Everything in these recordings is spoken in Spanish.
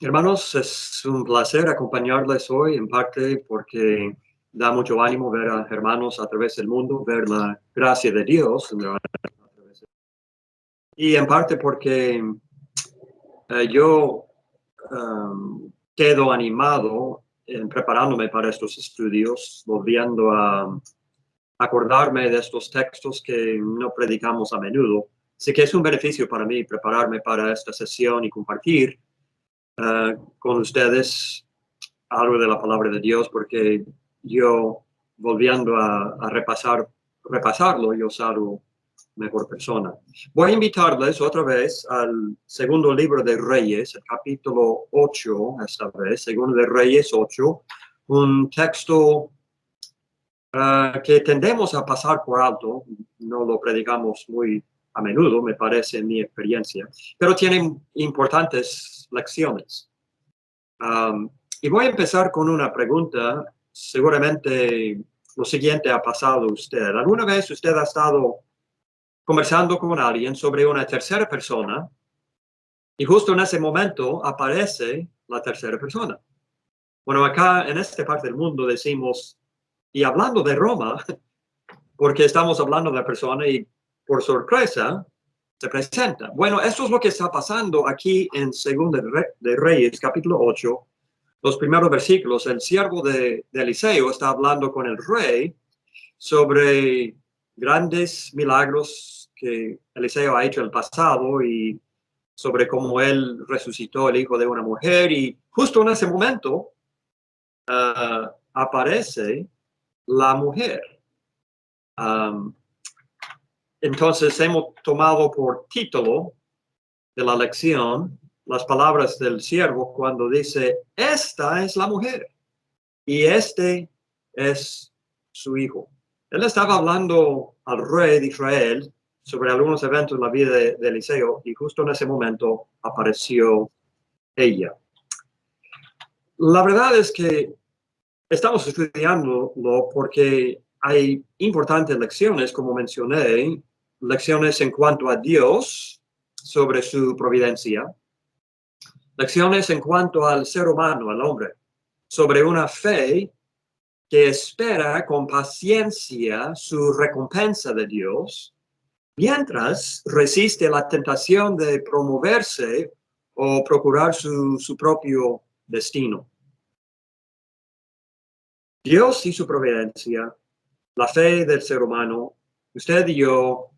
Hermanos, es un placer acompañarles hoy, en parte porque da mucho ánimo ver a hermanos a través del mundo, ver la gracia de Dios, y en parte porque yo quedo animado en preparándome para estos estudios, volviendo a acordarme de estos textos que no predicamos a menudo. Así que es un beneficio para mí prepararme para esta sesión y compartir con ustedes algo de la palabra de Dios, porque yo, volviendo a repasarlo, yo salgo mejor persona. Voy a invitarles otra vez al segundo libro de Reyes, el capítulo 8, esta vez, segundo de Reyes 8, un texto que tendemos a pasar por alto, no lo predicamos muy a menudo, me parece, en mi experiencia, pero tiene importantes lecciones. Y voy a empezar con una pregunta. Seguramente lo siguiente ha pasado a usted. ¿Alguna vez usted ha estado conversando con alguien sobre una tercera persona y justo en ese momento aparece la tercera persona? Bueno, acá en esta parte del mundo decimos, y hablando de Roma, porque estamos hablando de la persona y por sorpresa se presenta. Bueno, eso es lo que está pasando aquí en Segunda de Reyes, capítulo 8. Los primeros versículos, el siervo de Eliseo está hablando con el rey sobre grandes milagros que Eliseo ha hecho en el pasado y sobre cómo él resucitó el hijo de una mujer, y justo en ese momento aparece la mujer. Entonces hemos tomado por título de la lección las palabras del siervo cuando dice, esta es la mujer y este es su hijo. Él estaba hablando al rey de Israel sobre algunos eventos en la vida de Eliseo, y justo en ese momento apareció ella. La verdad es que estamos estudiándolo porque hay importantes lecciones, como mencioné, lecciones en cuanto a Dios, sobre su providencia, lecciones en cuanto al ser humano, al hombre, sobre una fe que espera con paciencia su recompensa de Dios, mientras resiste la tentación de promoverse o procurar su propio destino. Dios y su providencia, la fe del ser humano, usted y yo,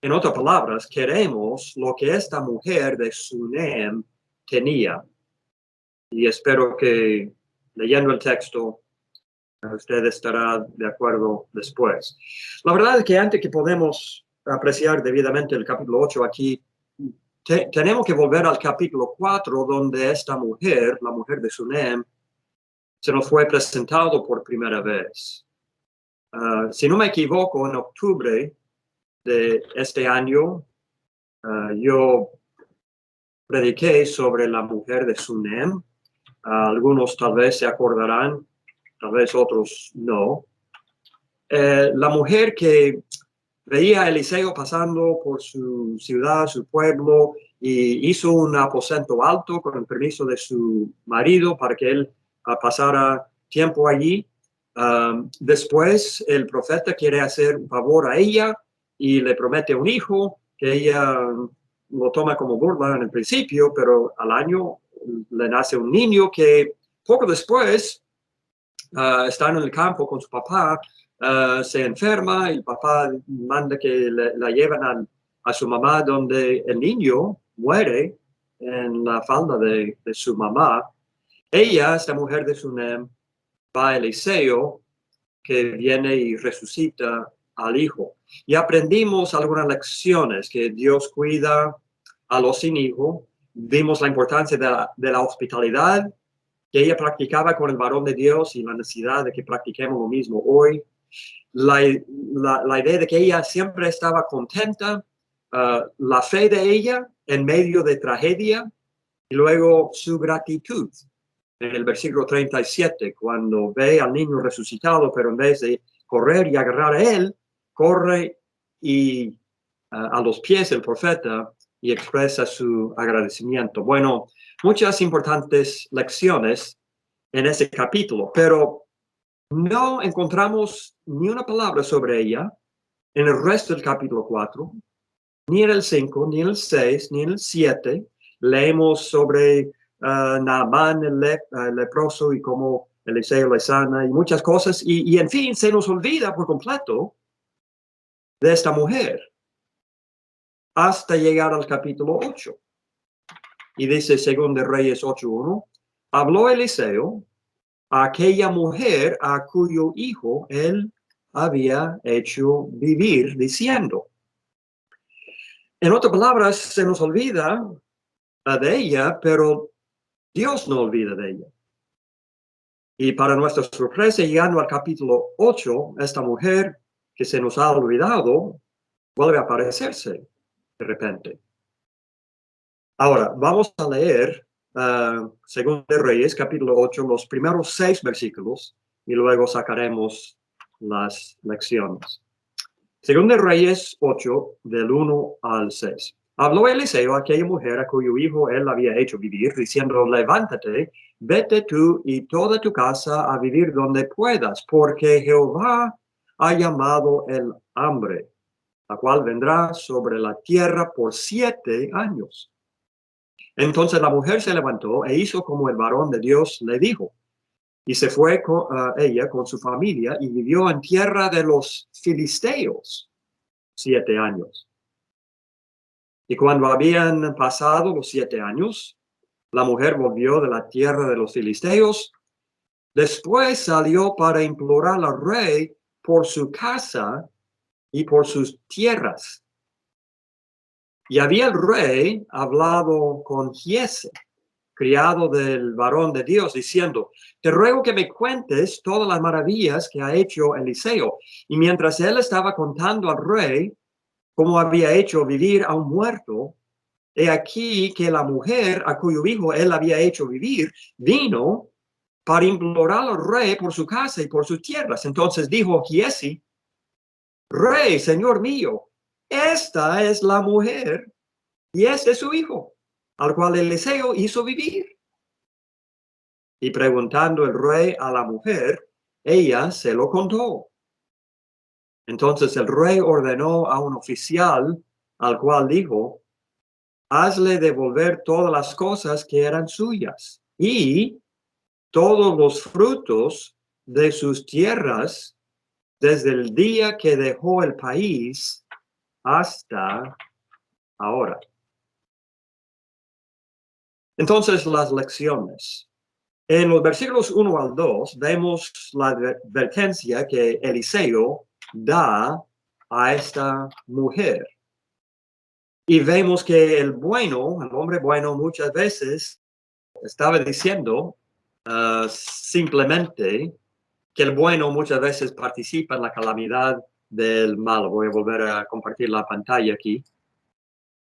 en otras palabras, queremos lo que esta mujer de Sunem tenía. Y espero que leyendo el texto usted estará de acuerdo después. La verdad es que antes que podemos apreciar debidamente el capítulo 8 aquí, tenemos que volver al capítulo 4, donde esta mujer, la mujer de Sunem, se nos fue presentado por primera vez. Si no me equivoco, en octubre de este año, yo prediqué sobre la mujer de Sunem. Algunos tal vez se acordarán, tal vez otros no. La mujer que veía a Eliseo pasando por su ciudad, su pueblo, y hizo un aposento alto con el permiso de su marido para que él pasara tiempo allí. Después el profeta quiere hacer un favor a ella y le promete un hijo, que ella lo toma como burla en el principio, pero al año le nace un niño que poco después está en el campo con su papá, se enferma y el papá manda que la lleven a su mamá, donde el niño muere en la falda de su mamá. Ella, esta mujer de Sunem, va a Eliseo, que viene y resucita al hijo. Y aprendimos algunas lecciones, que Dios cuida a los sin hijo. Vimos la importancia de la hospitalidad que ella practicaba con el varón de Dios y la necesidad de que practiquemos lo mismo hoy. La idea de que ella siempre estaba contenta, la fe de ella en medio de tragedia, y luego su gratitud. En el versículo 37, cuando ve al niño resucitado, pero en vez de correr y agarrar a él, corre y a los pies del profeta y expresa su agradecimiento. Bueno, muchas importantes lecciones en ese capítulo, pero no encontramos ni una palabra sobre ella en el resto del capítulo 4, ni en el 5, ni en el 6, ni en el 7. Leemos sobre Naamán el leproso y cómo Eliseo le sana y muchas cosas. Y en fin, se nos olvida por completo de esta mujer hasta llegar al capítulo 8. Y dice, según de Reyes 8:1, habló Eliseo a aquella mujer a cuyo hijo él había hecho vivir, diciendo. En otras palabras, se nos olvida de ella, pero Dios no olvida de ella. Y para nuestra sorpresa, llegando al capítulo 8, esta mujer que se nos ha olvidado vuelve a aparecerse de repente. Ahora, vamos a leer, según de Reyes, capítulo 8, los primeros 6 versículos, y luego sacaremos las lecciones. Según de Reyes 8, del 1 al 6. Habló Eliseo a aquella mujer a cuyo hijo él había hecho vivir, diciendo, levántate, vete tú y toda tu casa a vivir donde puedas, porque Jehová ha llamado el hambre, la cual vendrá sobre la tierra por 7 años. Entonces la mujer se levantó e hizo como el varón de Dios le dijo. Y se fue ella con su familia y vivió en tierra de los filisteos 7 años. Y cuando habían pasado los 7 años, la mujer volvió de la tierra de los filisteos. Después salió para implorar al rey por su casa y por sus tierras. Y había el rey hablado con Giese, criado del varón de Dios, diciendo, te ruego que me cuentes todas las maravillas que ha hecho Eliseo. Y mientras él estaba contando al rey cómo había hecho vivir a un muerto, he aquí que la mujer a cuyo hijo él había hecho vivir, vino para implorar al rey por su casa y por sus tierras. Entonces dijo Giesi, rey, señor mío, esta es la mujer y este es su hijo, al cual Eliseo hizo vivir. Y preguntando el rey a la mujer, ella se lo contó. Entonces el rey ordenó a un oficial, al cual dijo, hazle devolver todas las cosas que eran suyas y todos los frutos de sus tierras desde el día que dejó el país hasta ahora. Entonces, las lecciones. En los versículos 1 al 2 vemos la advertencia que Eliseo da a esta mujer. Y vemos que el hombre bueno, muchas veces estaba diciendo simplemente que el bueno muchas veces participa en la calamidad del malo. Voy a volver a compartir la pantalla aquí.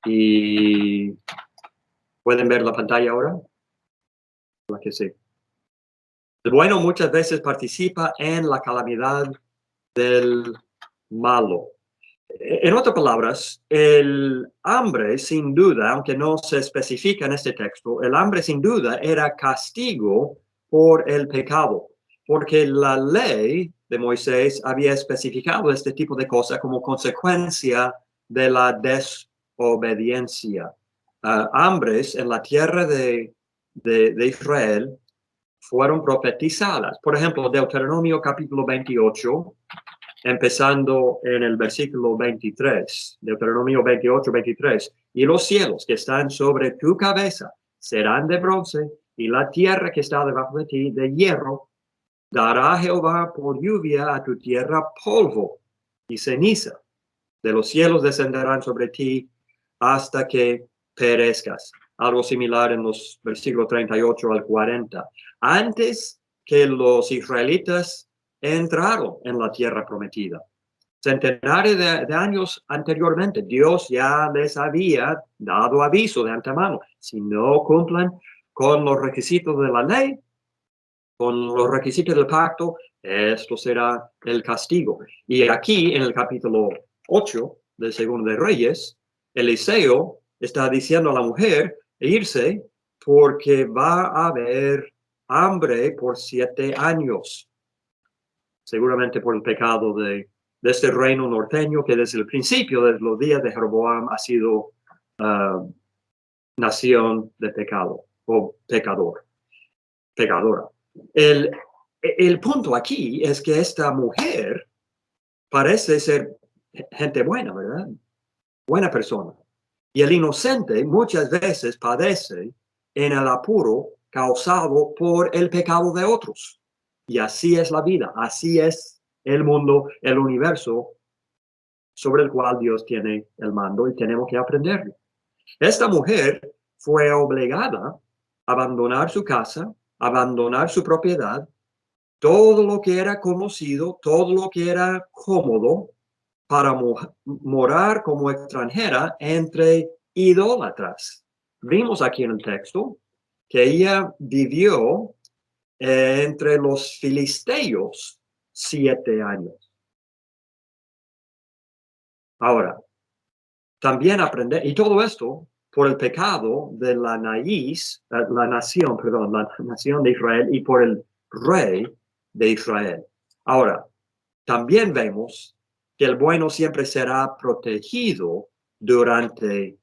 Y ¿pueden ver la pantalla ahora? La que sí. El bueno muchas veces participa en la calamidad del malo. En otras palabras, el hambre, sin duda, aunque no se especifica en este texto, el hambre sin duda era castigo por el pecado, porque la ley de Moisés había especificado este tipo de cosas como consecuencia de la desobediencia. Hambres en la tierra de Israel fueron profetizadas. Por ejemplo, Deuteronomio capítulo 28, empezando en el versículo 23, Deuteronomio 28, 23. Y los cielos que están sobre tu cabeza serán de bronce, y la tierra que está debajo de ti de hierro. Dará Jehová por lluvia a tu tierra polvo y ceniza. De los cielos descenderán sobre ti hasta que perezcas. Algo similar en los versículos 38 al 40. Antes que los israelitas entraron en la tierra prometida, centenares de años anteriormente, Dios ya les había dado aviso de antemano. Si no cumplen con los requisitos de la ley, con los requisitos del pacto, esto será el castigo. Y aquí en el capítulo 8 del Segundo de Reyes, Eliseo está diciendo a la mujer irse porque va a haber hambre por 7 años. Seguramente por el pecado de este reino norteño que desde el principio, desde los días de Jeroboam, ha sido nación de pecado o pecadora. El punto aquí es que esta mujer parece ser gente buena, ¿verdad? Buena persona. Y el inocente muchas veces padece en el apuro causado por el pecado de otros. Y así es la vida, así es el mundo, el universo sobre el cual Dios tiene el mando y tenemos que aprenderlo. Esta mujer fue obligada a abandonar su casa, abandonar su propiedad, todo lo que era conocido, todo lo que era cómodo para morar como extranjera entre idólatras. Vimos aquí en el texto que ella vivió entre los filisteos 7 años. Ahora, también aprender, y todo esto por el pecado de la nación de Israel y por el rey de Israel. Ahora, también vemos que el bueno siempre será protegido durante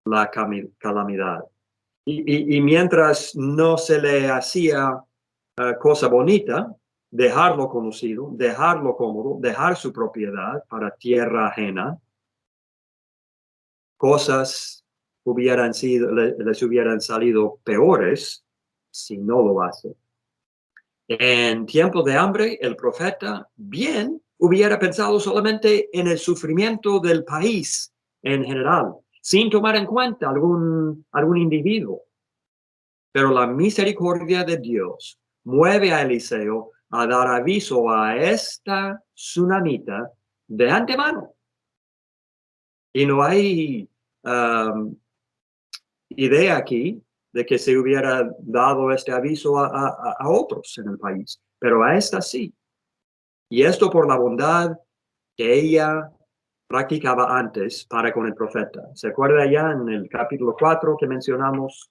la calamidad. Y mientras no se le hacía cosa bonita, dejarlo conocido, dejarlo cómodo, dejar su propiedad para tierra ajena, cosas les hubieran salido peores si no lo hace. En tiempos de hambre, el profeta bien hubiera pensado solamente en el sufrimiento del país en general, sin tomar en cuenta algún individuo. Pero la misericordia de Dios mueve a Eliseo a dar aviso a esta tsunamita de antemano. Y no hay idea aquí de que se hubiera dado este aviso a otros en el país, pero a esta sí. Y esto por la bondad que ella practicaba antes para con el profeta. ¿Se acuerda ya en el capítulo 4 que mencionamos?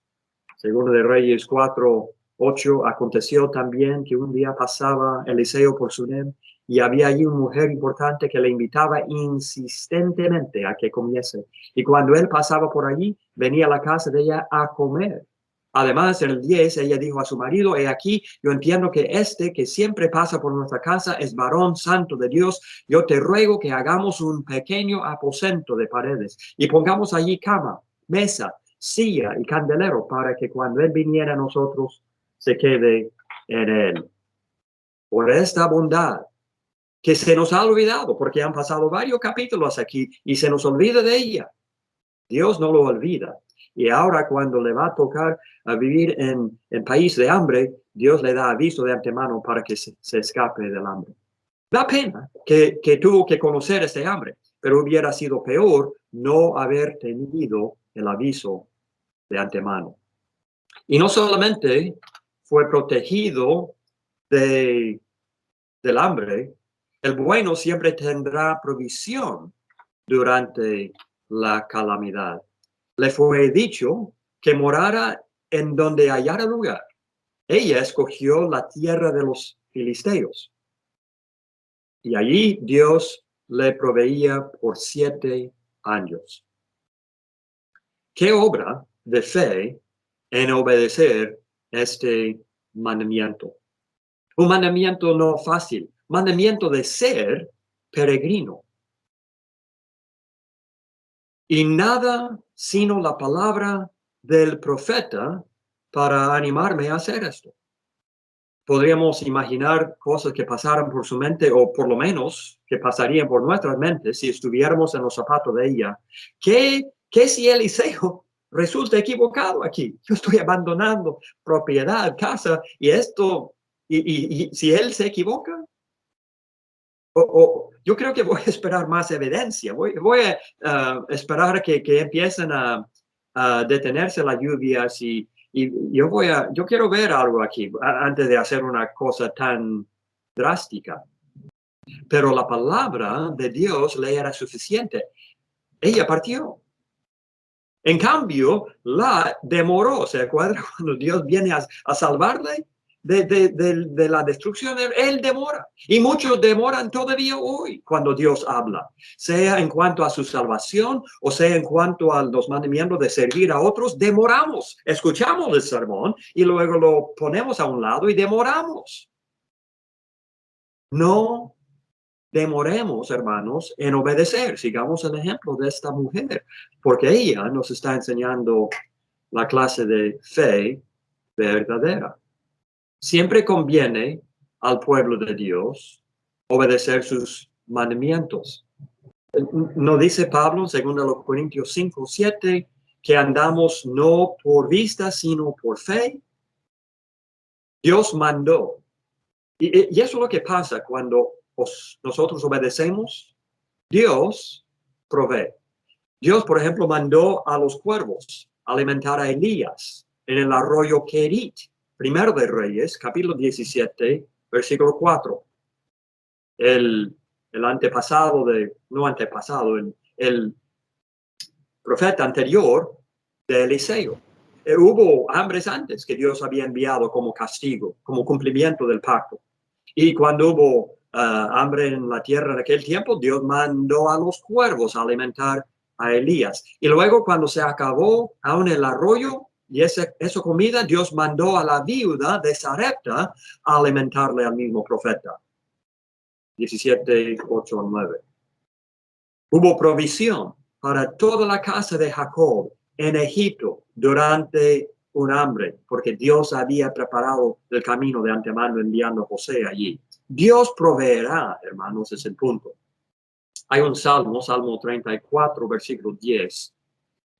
Segundo de Reyes 4:8, aconteció también que un día pasaba Eliseo por Sunem y había allí una mujer importante que le invitaba insistentemente a que comiese. Y cuando él pasaba por allí, venía a la casa de ella a comer. Además, en el 10, ella dijo a su marido, he aquí, yo entiendo que este que siempre pasa por nuestra casa es varón santo de Dios. Yo te ruego que hagamos un pequeño aposento de paredes y pongamos allí cama, mesa, silla y candelero para que cuando él viniera a nosotros se quede en él. Por esta bondad que se nos ha olvidado, porque han pasado varios capítulos aquí y se nos olvida de ella. Dios no lo olvida. Y ahora cuando le va a tocar a vivir en país de hambre, Dios le da aviso de antemano para que se escape del hambre. Da pena que tuvo que conocer este hambre, pero hubiera sido peor no haber tenido el aviso de antemano. Y no solamente fue protegido del hambre, el bueno siempre tendrá provisión durante la calamidad. Le fue dicho que morara en donde hallara lugar. Ella escogió la tierra de los filisteos. Y allí Dios le proveía por 7 años. ¿Qué obra de fe en obedecer este mandamiento? Un mandamiento no fácil, mandamiento de ser peregrino. Y nada sino la palabra del profeta para animarme a hacer esto. Podríamos imaginar cosas que pasaran por su mente, o por lo menos que pasarían por nuestras mentes si estuviéramos en los zapatos de ella. ¿Qué si Eliseo resulta equivocado aquí? Yo estoy abandonando propiedad, casa, y esto, y si él se equivoca, yo creo que voy a esperar más evidencia. Voy a esperar que empiecen a detenerse las lluvias y yo quiero ver algo aquí antes de hacer una cosa tan drástica. Pero la palabra de Dios le era suficiente. Ella partió. En cambio, la demoró. ¿Se acuerda cuando Dios viene a salvarle de la destrucción? Él demora. Y muchos demoran todavía hoy cuando Dios habla, sea en cuanto a su salvación o sea en cuanto a los mandamientos de servir a otros. Demoramos. Escuchamos el sermón y luego lo ponemos a un lado y demoramos. No demoremos, hermanos, en obedecer. Sigamos el ejemplo de esta mujer, porque ella nos está enseñando la clase de fe verdadera. Siempre conviene al pueblo de Dios obedecer sus mandamientos. ¿No dice Pablo, según los Corintios 5:7, que andamos no por vista, sino por fe? Dios mandó. Y eso es lo que pasa cuando nosotros obedecemos. Dios provee. Dios, por ejemplo, mandó a los cuervos alimentar a Elías en el arroyo Kerit, primero de Reyes, capítulo 17, versículo 4. El antepasado no antepasado, el profeta anterior de Eliseo. Hubo hambres antes que Dios había enviado como castigo, como cumplimiento del pacto. Y cuando hubo hambre en la tierra en aquel tiempo, Dios mandó a los cuervos a alimentar a Elías. Y luego cuando se acabó aún el arroyo y esa comida, Dios mandó a la viuda de Sarepta a alimentarle al mismo profeta. 17, 8 a 9. Hubo provisión para toda la casa de Jacob en Egipto durante un hambre, porque Dios había preparado el camino de antemano enviando a José allí. Dios proveerá, hermanos, es el punto. Hay un salmo, Salmo 34, versículo 10,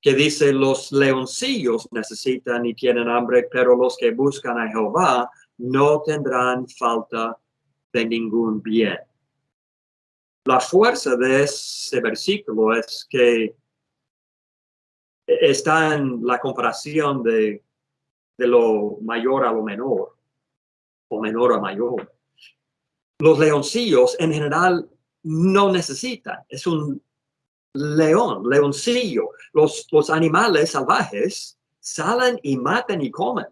que dice: los leoncillos necesitan y tienen hambre, pero los que buscan a Jehová no tendrán falta de ningún bien. La fuerza de ese versículo es que está en la comparación de lo mayor a lo menor, o menor a mayor. Los leoncillos en general no necesitan, es un leoncillo. Los animales salvajes salen y matan y comen.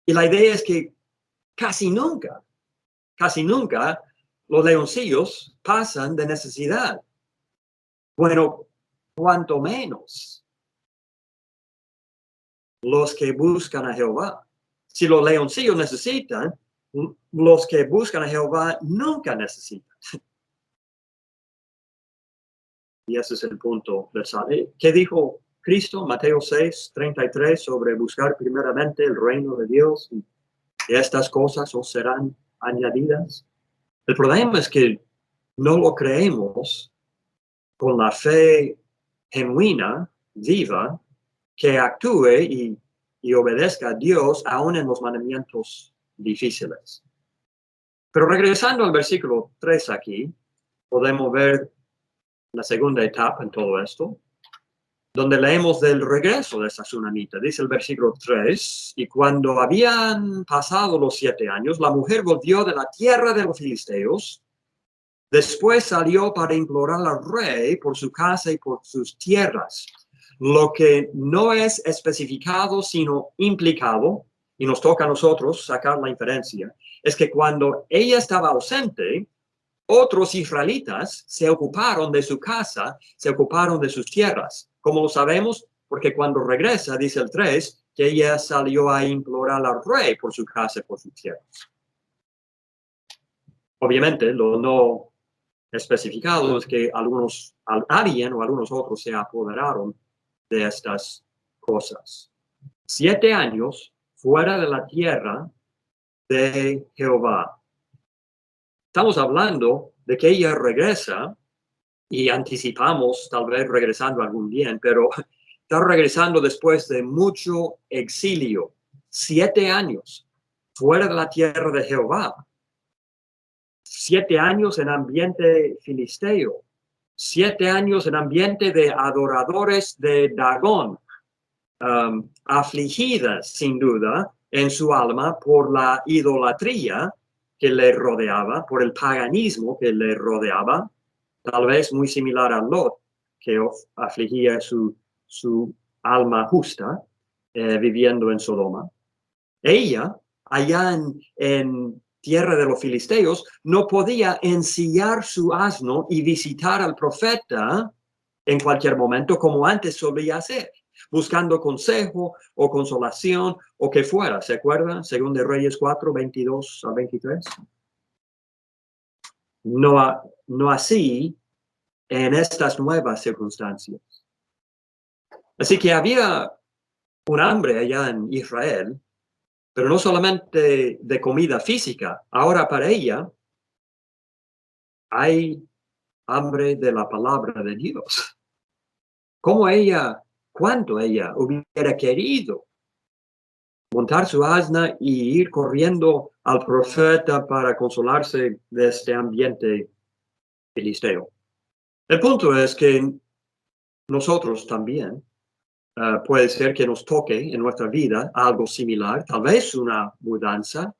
Y la idea es que casi nunca los leoncillos pasan de necesidad. Bueno, cuanto menos los que buscan a Jehová. Si los leoncillos necesitan, los que buscan a Jehová nunca necesitan. Y ese es el punto del salmo. ¿Qué dijo Cristo? Mateo 6:33, sobre buscar primeramente el reino de Dios, y estas cosas os serán añadidas. El problema es que no lo creemos con la fe genuina, viva, que actúe y obedezca a Dios aún en los mandamientos difíciles. Pero regresando al versículo 3 aquí, podemos ver la segunda etapa en todo esto, donde leemos del regreso de esa tsunamita. Dice el versículo 3, y cuando habían pasado los 7 años, la mujer volvió de la tierra de los filisteos. Después salió para implorar al rey por su casa y por sus tierras. Lo que no es especificado, sino implicado, y nos toca a nosotros sacar la inferencia, es que cuando ella estaba ausente, otros israelitas se ocuparon de su casa, se ocuparon de sus tierras. ¿Cómo lo sabemos? Porque cuando regresa, dice el 3, que ella salió a implorar al rey por su casa y por sus tierras. Obviamente, lo no especificado es que alguien o algunos otros se apoderaron de estas cosas. 7 años fuera de la tierra de Jehová. Estamos hablando de que ella regresa y anticipamos tal vez regresando algún día, pero está regresando después de mucho exilio. 7 años fuera de la tierra de Jehová. 7 años en ambiente filisteo. 7 años en ambiente de adoradores de Dagón, afligidas sin duda en su alma por la idolatría que le rodeaba, por el paganismo que le rodeaba, tal vez muy similar a Lot, que afligía su alma justa, viviendo en Sodoma. Ella, allá en tierra de los filisteos, no podía ensillar su asno y visitar al profeta en cualquier momento como antes solía hacer, buscando consejo o consolación o que fuera. ¿Se acuerdan? Según de Reyes 4, 22 a 23. No así en estas nuevas circunstancias. Así que había un hambre allá en Israel, pero no solamente de comida física. Ahora para ella hay hambre de la palabra de Dios. Cuánto ella hubiera querido montar su asna y ir corriendo al profeta para consolarse de este ambiente filisteo. El punto es que nosotros también puede ser que nos toque en nuestra vida algo similar, tal vez una mudanza,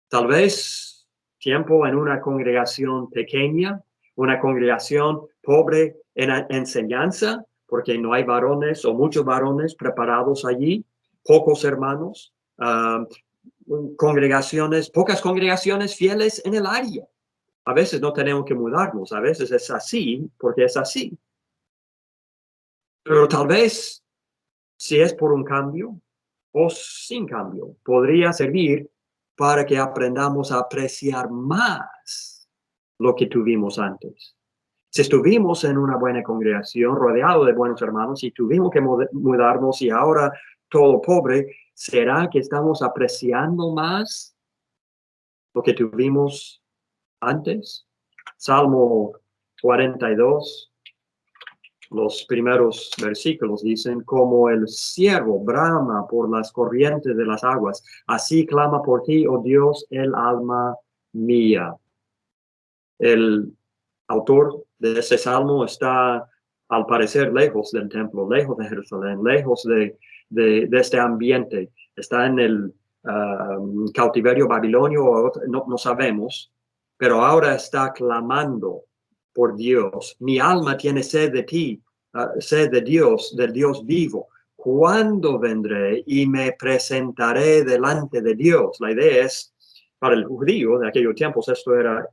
tal vez tiempo en una congregación pequeña, una congregación pobre en enseñanza, porque no hay varones o muchos varones preparados allí, pocos hermanos, pocas congregaciones fieles en el área. A veces no tenemos que mudarnos, a veces es así porque es así. Pero tal vez, si es por un cambio o sin cambio, podría servir para que aprendamos a apreciar más lo que tuvimos antes. Si estuvimos en una buena congregación, rodeado de buenos hermanos, y tuvimos que mudarnos y ahora todo pobre, ¿será que estamos apreciando más lo que tuvimos antes? Salmo 42. Los primeros versículos dicen, como el ciervo brama por las corrientes de las aguas, así clama por ti, oh Dios, el alma mía. El autor de ese salmo está, al parecer, lejos del templo, lejos de Jerusalén, lejos de este ambiente. Está en el cautiverio babilonio, no sabemos, pero ahora está clamando por Dios. Mi alma tiene sed de ti, sed de Dios, del Dios vivo. ¿Cuándo vendré y me presentaré delante de Dios? La idea es, para el judío de aquellos tiempos, esto era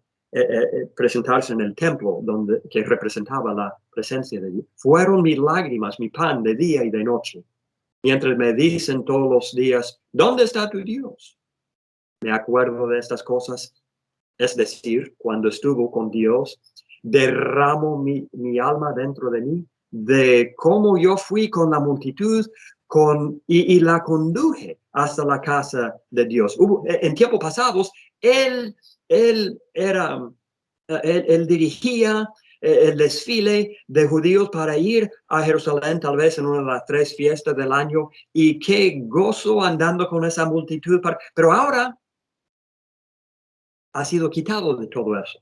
presentarse en el templo que representaba la presencia de Dios. Fueron mis lágrimas, mi pan de día y de noche. Mientras me dicen todos los días, ¿dónde está tu Dios? Me acuerdo de estas cosas, es decir, cuando estuvo con Dios, derramo mi alma dentro de mí, de cómo yo fui con la multitud y la conduje hasta la casa de Dios. En tiempos pasados, él dirigía el desfile de judíos para ir a Jerusalén, tal vez en una de las 3 fiestas del año, y qué gozo andando con esa multitud. Pero ahora ha sido quitado de todo eso.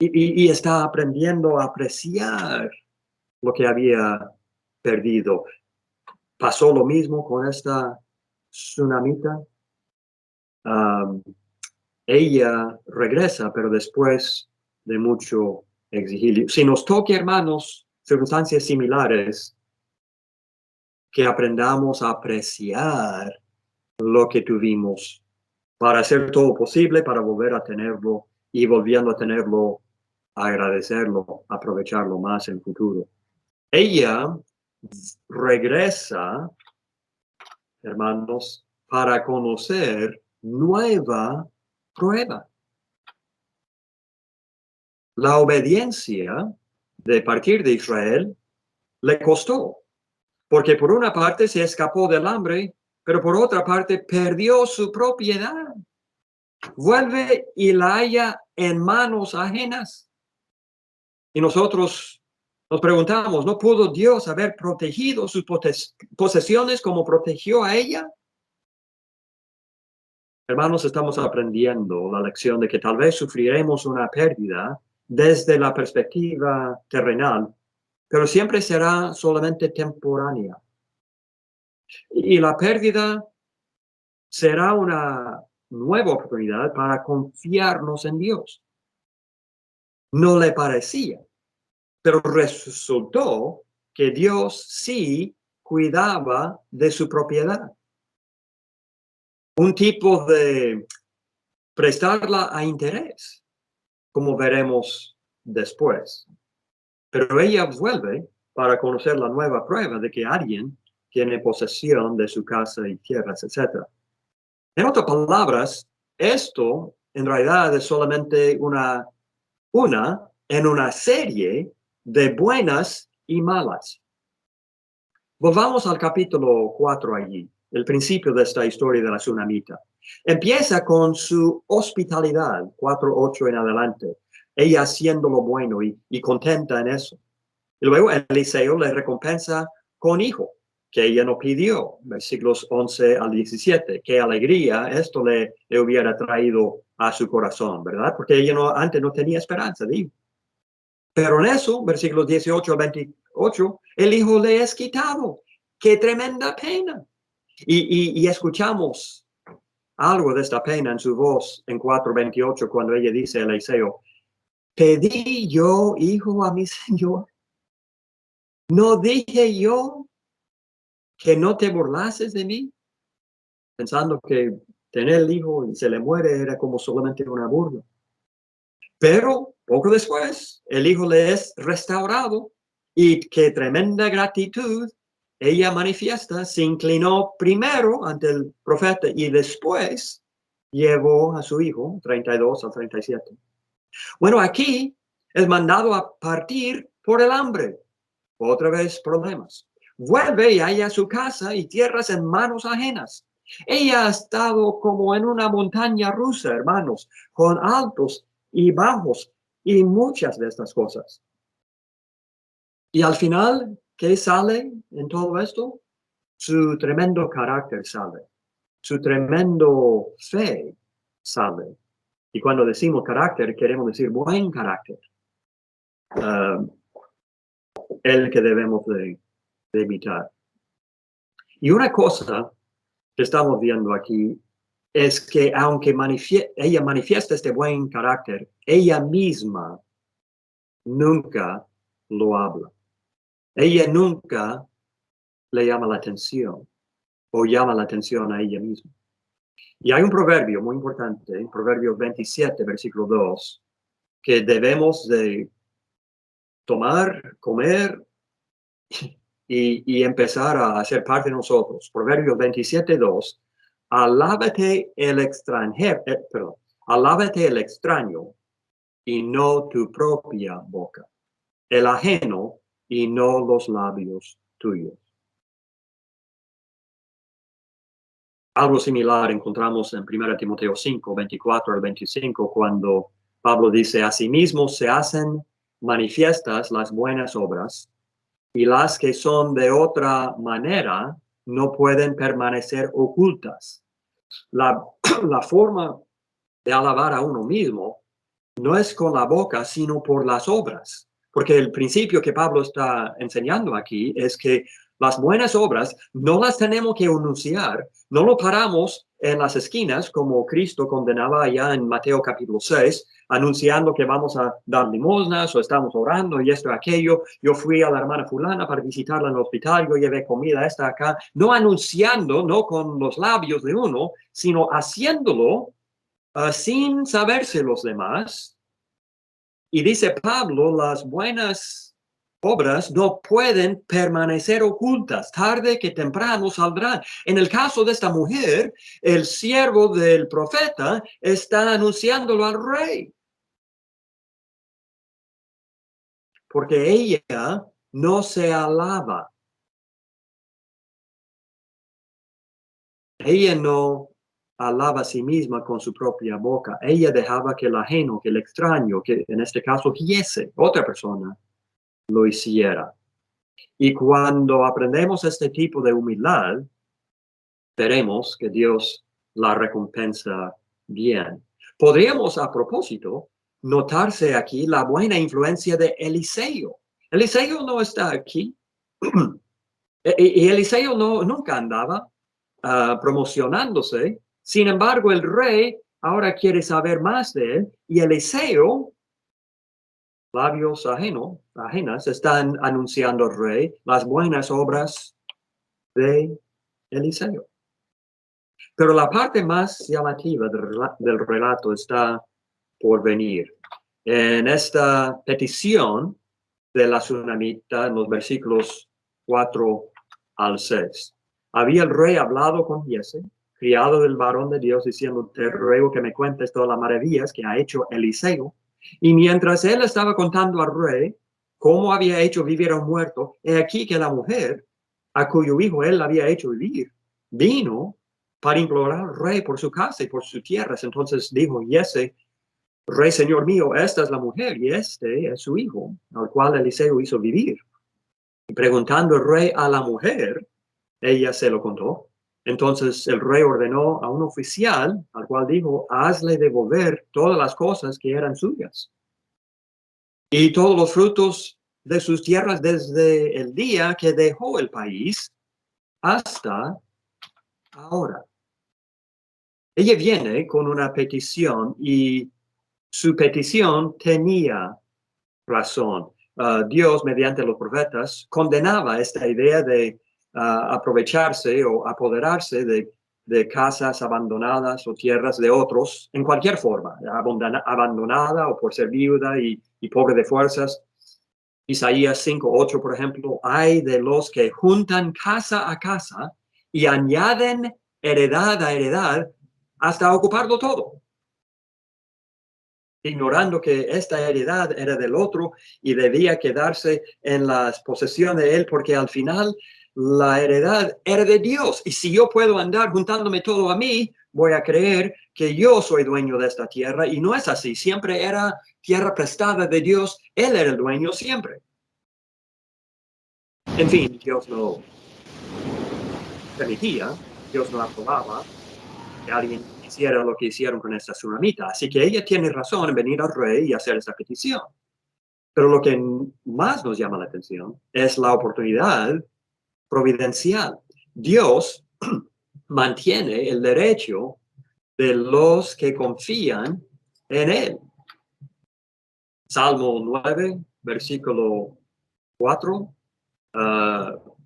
Y está aprendiendo a apreciar lo que había perdido. Pasó lo mismo con esta tsunamita. Ella regresa, pero después de mucho exilio. Si nos toca, hermanos, circunstancias similares, que aprendamos a apreciar lo que tuvimos para hacer todo posible para volver a tenerlo y volviendo a tenerlo, agradecerlo, aprovecharlo más en el futuro. Ella regresa, hermanos, para conocer nueva prueba. La obediencia de partir de Israel le costó, porque por una parte se escapó del hambre, pero por otra parte perdió su propiedad. Vuelve y la halla en manos ajenas. Y nosotros nos preguntamos, ¿no pudo Dios haber protegido sus posesiones como protegió a ella? Hermanos, estamos aprendiendo la lección de que tal vez sufriremos una pérdida desde la perspectiva terrenal, pero siempre será solamente temporánea. Y la pérdida será una nueva oportunidad para confiarnos en Dios. No le parecía, pero resultó que Dios sí cuidaba de su propiedad. Un tipo de prestarla a interés, como veremos después. Pero ella vuelve para conocer la nueva prueba de que alguien tiene posesión de su casa y tierras, etc. En otras palabras, esto en realidad es solamente una en una serie de buenas y malas. Volvamos al capítulo 4 allí, el principio de esta historia de la tsunamita. Empieza con su hospitalidad, 4:8 en adelante, ella haciendo lo bueno y contenta en eso. Y luego Eliseo le recompensa con hijo, que ella no pidió, versículos 11 al 17. Qué alegría esto le hubiera traído a su corazón, ¿verdad? Porque ella antes no tenía esperanza de hijo. Pero en eso, versículos 18 al 28, el hijo le es quitado. ¡Qué tremenda pena! Y escuchamos algo de esta pena en su voz en 4:28 cuando ella dice a Eliseo, ¿pedí yo hijo a mi señor? ¿No dije yo que no te burlases de mí? Pensando que tener el hijo y se le muere era como solamente una burla. Pero poco después, el hijo le es restaurado y qué tremenda gratitud ella manifiesta. Se inclinó primero ante el profeta y después llevó a su hijo, 32 al 37. Bueno, aquí es mandado a partir por el hambre. Otra vez problemas. Vuelve y halla su casa y tierras en manos ajenas. Ella ha estado como en una montaña rusa, hermanos, con altos y bajos y muchas de estas cosas. Y al final, ¿qué sale en todo esto? Su tremendo carácter sale. Su tremendo fe sale. Y cuando decimos carácter, queremos decir buen carácter. El que debemos de evitar. Y una cosa que estamos viendo aquí es que aunque ella manifiesta este buen carácter, ella misma nunca lo habla. Ella nunca le llama la atención o llama la atención a ella misma. Y hay un proverbio muy importante, Proverbios 27, versículo 2, que debemos de tomar, comer y empezar a hacer parte de nosotros. Proverbios 27, 2. Alábate el extranjero, alábate el extraño y no tu propia boca, el ajeno y no los labios tuyos. Algo similar encontramos en 1 Timoteo 5, 24 al 25, cuando Pablo dice, asimismo se hacen manifiestas las buenas obras y las que son de otra manera no pueden permanecer ocultas. La forma de alabar a uno mismo no es con la boca, sino por las obras. Porque el principio que Pablo está enseñando aquí es que las buenas obras no las tenemos que anunciar, no lo paramos en las esquinas como Cristo condenaba allá en Mateo capítulo 6, anunciando que vamos a dar limosnas o estamos orando y esto y aquello. Yo fui a la hermana fulana para visitarla en el hospital, yo llevé comida esta acá, no anunciando, no con los labios de uno, sino haciéndolo sin saberse los demás. Y dice Pablo, las buenas obras no pueden permanecer ocultas, tarde que temprano saldrán. En el caso de esta mujer, el siervo del profeta está anunciándolo al rey. Porque ella no se alaba. Ella no alaba a sí misma con su propia boca. Ella dejaba que el ajeno, que el extraño, que en este caso Giese, otra persona, lo hiciera. Y cuando aprendemos este tipo de humildad, veremos que Dios la recompensa bien. Podríamos, a propósito, notarse aquí la buena influencia de Eliseo. Eliseo no está aquí. Y Eliseo nunca andaba promocionándose. Sin embargo, el rey ahora quiere saber más de él. Y Eliseo, labios ajenas, están anunciando al rey las buenas obras de Eliseo. Pero la parte más llamativa del relato está por venir. En esta petición de la tsunamita, en los versículos 4 al 6. Había el rey hablado con Giese, criado del varón de Dios, diciendo: te ruego que me cuentes todas las maravillas que ha hecho Eliseo. Y mientras él estaba contando al rey cómo había hecho vivir a un muerto, he aquí que la mujer, a cuyo hijo él había hecho vivir, vino para implorar al rey por su casa y por sus tierras. Entonces dijo Giese: rey, señor mío, esta es la mujer y este es su hijo, al cual Eliseo hizo vivir. Y preguntando el rey a la mujer, ella se lo contó. Entonces el rey ordenó a un oficial, al cual dijo: hazle devolver todas las cosas que eran suyas y todos los frutos de sus tierras desde el día que dejó el país hasta ahora. Ella viene con una petición y su petición tenía razón. Dios, mediante los profetas, condenaba esta idea de aprovecharse o apoderarse de casas abandonadas o tierras de otros en cualquier forma, abandonada o por ser viuda y pobre de fuerzas. Isaías 5:8, por ejemplo: hay de los que juntan casa a casa y añaden heredad a heredad hasta ocuparlo todo, ignorando que esta heredad era del otro y debía quedarse en la posesión de él, porque al final la heredad era de Dios. Y si yo puedo andar juntándome todo a mí, voy a creer que yo soy dueño de esta tierra, y no es así. Siempre era tierra prestada de Dios. Él era el dueño siempre. En fin, Dios no permitía, Dios no aprobaba que alguien hiciera lo que hicieron con esta tsunamita. Así que ella tiene razón en venir al rey y hacer esta petición. Pero lo que más nos llama la atención es la oportunidad providencial. Dios mantiene el derecho de los que confían en Él. Salmo 9, versículo 4,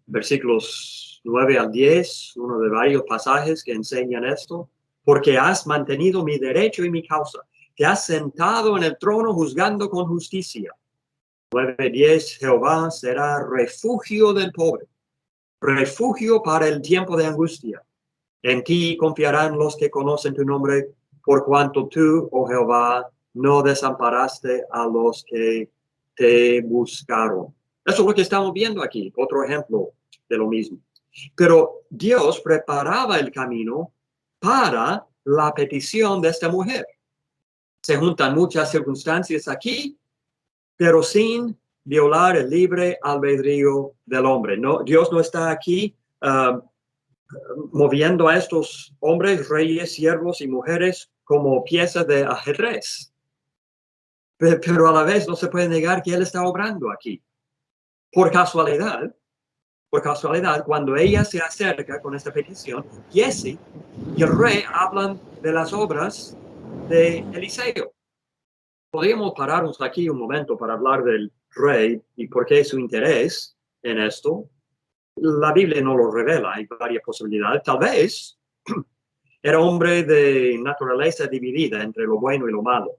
versículos 9 al 10, uno de varios pasajes que enseñan esto. Porque has mantenido mi derecho y mi causa. Te has sentado en el trono juzgando con justicia. 9:10, Jehová será refugio del pobre, refugio para el tiempo de angustia. En ti confiarán los que conocen tu nombre, por cuanto tú, oh Jehová, no desamparaste a los que te buscaron. Eso es lo que estamos viendo aquí, otro ejemplo de lo mismo. Pero Dios preparaba el camino para la petición de esta mujer. Se juntan muchas circunstancias aquí, pero sin violar el libre albedrío del hombre. No, Dios no está aquí moviendo a estos hombres, reyes, siervos y mujeres como piezas de ajedrez. Pero a la vez no se puede negar que Él está obrando aquí. Por casualidad, cuando ella se acerca con esta petición, Giese y el rey hablan de las obras de Eliseo. Podríamos pararnos aquí un momento para hablar del rey y por qué su interés en esto. La Biblia no lo revela, hay varias posibilidades. Tal vez era hombre de naturaleza dividida entre lo bueno y lo malo.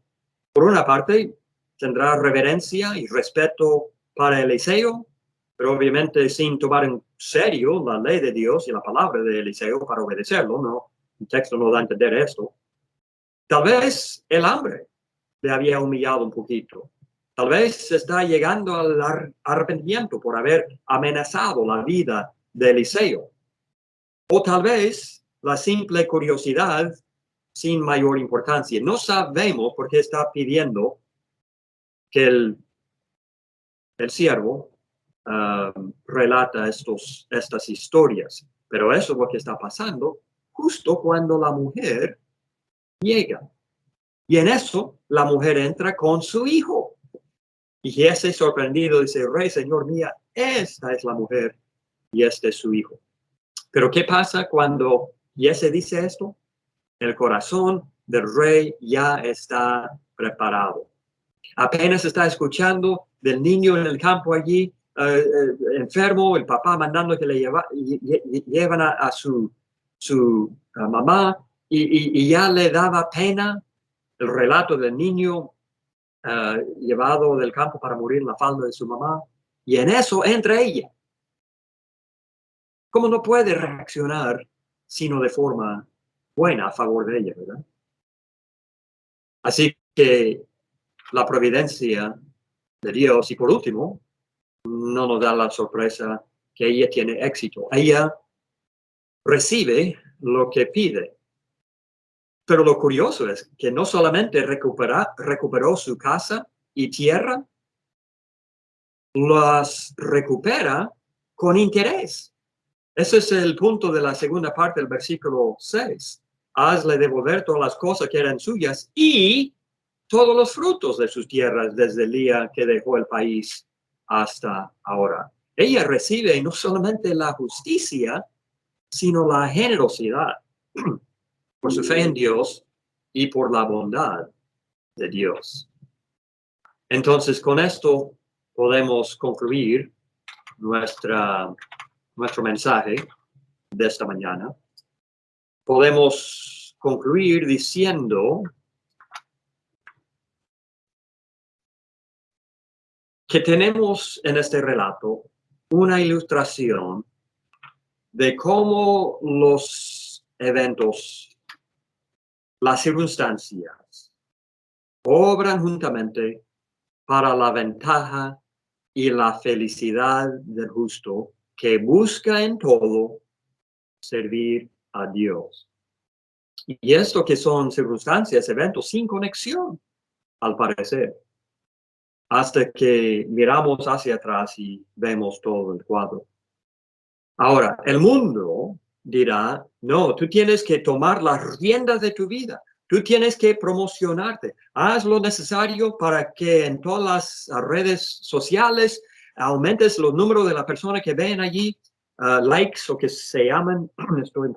Por una parte, tendrá reverencia y respeto para Eliseo, pero obviamente sin tomar en serio la ley de Dios y la palabra de Eliseo para obedecerlo, ¿no? El texto no da a entender esto. Tal vez el hambre le había humillado un poquito. Tal vez se está llegando al arrepentimiento por haber amenazado la vida de Eliseo. O tal vez la simple curiosidad sin mayor importancia. No sabemos por qué está pidiendo que el siervo relata estas historias. Pero eso es lo que está pasando justo cuando la mujer llega. Y en eso la mujer entra con su hijo. Y Giese, sorprendido, dice: rey, señor mía, esta es la mujer y este es su hijo. Pero ¿qué pasa cuando Giese dice esto? El corazón del rey ya está preparado. Apenas está escuchando del niño en el campo allí, enfermo, el papá mandando que le llevan a su mamá y ya le daba pena el relato del niño llevado del campo para morir en la falda de su mamá. Y en eso entra ella. ¿Cómo no puede reaccionar sino de forma buena a favor de ella, verdad? Así que la providencia de Dios, y por último, no nos da la sorpresa que ella tiene éxito. Ella recibe lo que pide. Pero lo curioso es que no solamente recuperó su casa y tierra, las recupera con interés. Ese es el punto de la segunda parte del versículo 6. Hazle devolver todas las cosas que eran suyas y todos los frutos de sus tierras desde el día que dejó el país hasta ahora. Ella recibe no solamente la justicia, sino la generosidad por su fe en Dios y por la bondad de Dios. Entonces, con esto podemos concluir nuestro mensaje de esta mañana. Podemos concluir diciendo que tenemos en este relato una ilustración de cómo los eventos, las circunstancias, obran juntamente para la ventaja y la felicidad del justo que busca en todo servir a Dios. Y esto que son circunstancias, eventos sin conexión, al parecer, hasta que miramos hacia atrás y vemos todo el cuadro. Ahora, el mundo dirá, no, tú tienes que tomar las riendas de tu vida. Tú tienes que promocionarte. Haz lo necesario para que en todas las redes sociales aumentes los números de las personas que ven allí, likes o que se llaman, estoy